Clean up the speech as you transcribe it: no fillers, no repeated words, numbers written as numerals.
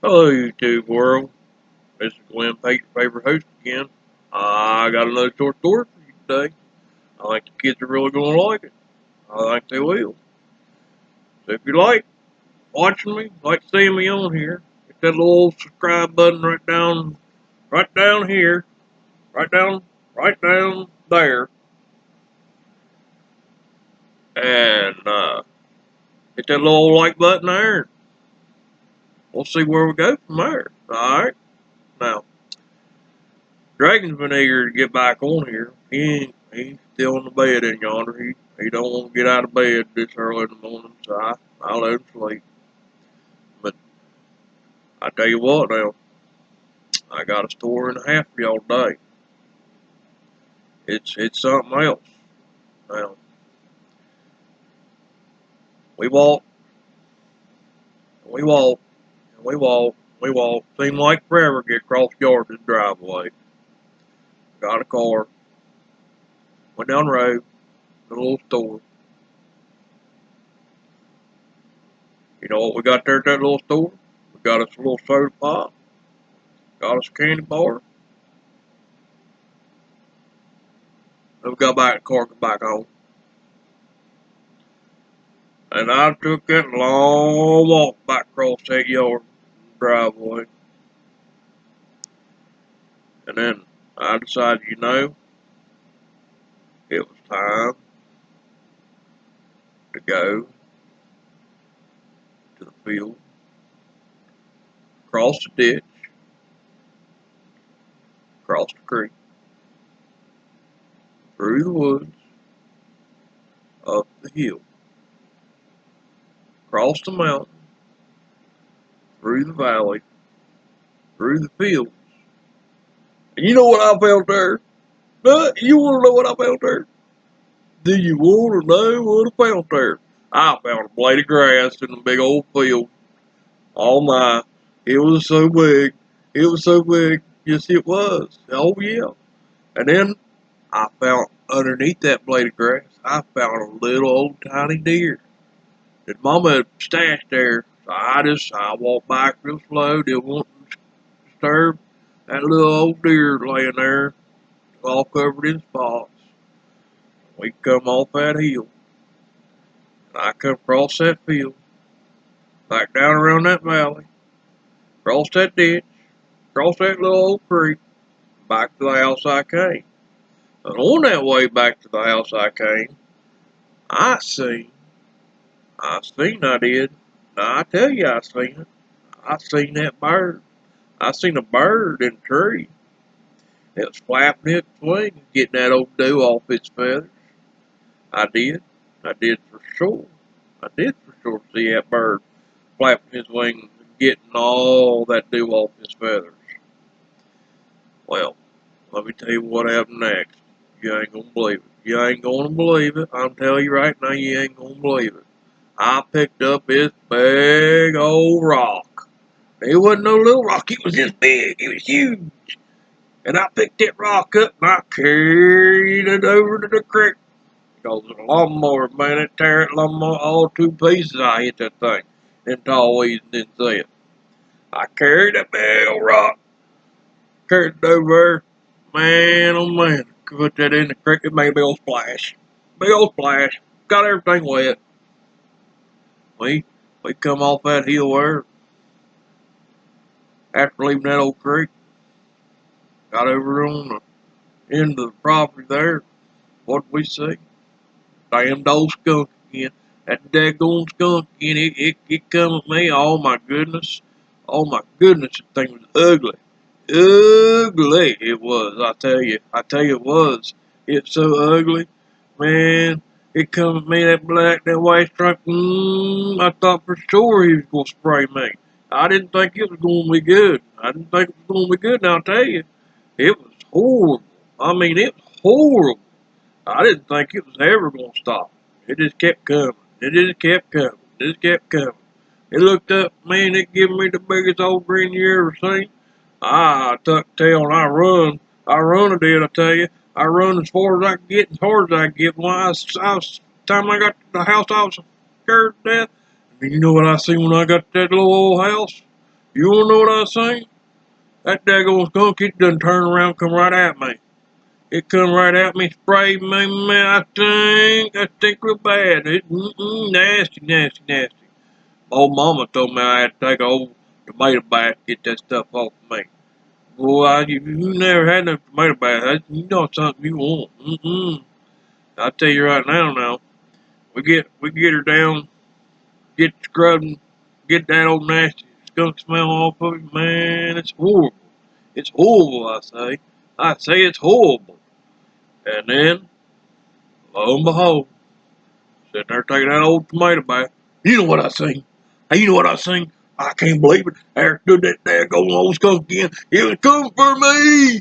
Hello, YouTube world. This is Glen, Pate, your favorite host again. I got another short story for you today. I think the kids are really going to like it. I think they will. So if you like watching me, like seeing me on here, hit that little subscribe button right down here, right down there, and hit that little like button there. We'll see where we go from there. All right. Now, Dragon's been eager to get back on here. He's still in the bed in yonder. He don't want to get out of bed this early in the morning, so I let him sleep. But I tell you what now, I got a story and a half for y'all today. It's something else. Now we walk and we walk and we walk we walk. Seemed like forever to get across George's driveway. Got a car, went down the road, to the little store. You know what we got there at that little store? We got us a little soda pop, got us a candy bar. Then we got back in the car and got back home. And I took that long walk back across that yard driveway. And then I decided, it was time to go to the field, cross the ditch, cross the creek, through the woods, up the hill, across the mountain, through the valley, through the fields. And you know what I found there? You want to know what I found there? Do you want to know what I found there? I found a blade of grass in a big old field. Oh my, it was so big. It was so big. Yes, it was. Oh yeah. And then I found underneath that blade of grass, I found a little old tiny deer that Mama had stashed there. So I walked back real slow, didn't want to disturb that little old deer laying there, all covered in spots. We come off that hill, and I come across that field, back down around that valley, across that ditch, across that little old creek, back to the house I came. And on that way back to the house I came, I seen, I did. Now I tell you I seen it. I seen that bird. I seen a bird in a tree. It was flapping its wings, getting that old dew off its feathers. I did. I did for sure. I did for sure see that bird flapping his wings and getting all that dew off his feathers. Well, let me tell you what happened next. You ain't gonna believe it. You ain't gonna believe it. I'm telling you right now, you ain't gonna believe it. I picked up this big old rock. It wasn't no little rock, it was this big. It was huge. And I picked that rock up and I carried it over to the creek. Because the lawnmower, man, it tear that lawnmower all two pieces. I hit that thing. Then tall weeds and didn't see it. I carried that big old rock. Carried it over there. Man, oh man. Put that in the creek. It made a big old splash. Big old splash. Got everything wet. We we come off that hill there after leaving that old creek. Got over on the end of the property there. What did we see? Damn old skunk again. That daggone skunk again. It come at me. Oh my goodness. Oh my goodness. That thing was ugly. Ugly it was. I tell you it was. It's so ugly. Man, it come at me, that white stripe. I thought for sure he was going to spray me. I didn't think it was going to be good. I didn't think it was going to be good. Now I'll tell you, it was horrible. I mean, it was horrible. I didn't think it was ever going to stop. It just kept coming. It just kept coming. It just kept coming. It looked up at me and it gave me the biggest old grin you ever seen. I tucked tail and I run. I run a did, I tell you. I run as far as I could get, as hard as I could get. When time I got to the house, I was scared to death. And you know what I see when I got to that little old house? You wanna know what I seen? That daggone skunk, it done turned around, come right at me. It come right at me, sprayed me, man. I think real bad. Nasty, nasty, nasty. Old mama told me I had to take an old tomato bath to get that stuff off of me. Boy, you never had no tomato bath. You know something you want. I tell you right now. We get her down, get scrubbing, get that old nasty skunk smell off of it. Man, it's horrible. It's horrible. I say it's horrible. And then, lo and behold, sitting there taking that old tomato bath. You know what I seen? Hey, you know what I seen? I can't believe it. There stood that daggone old skunk again. It was coming for me.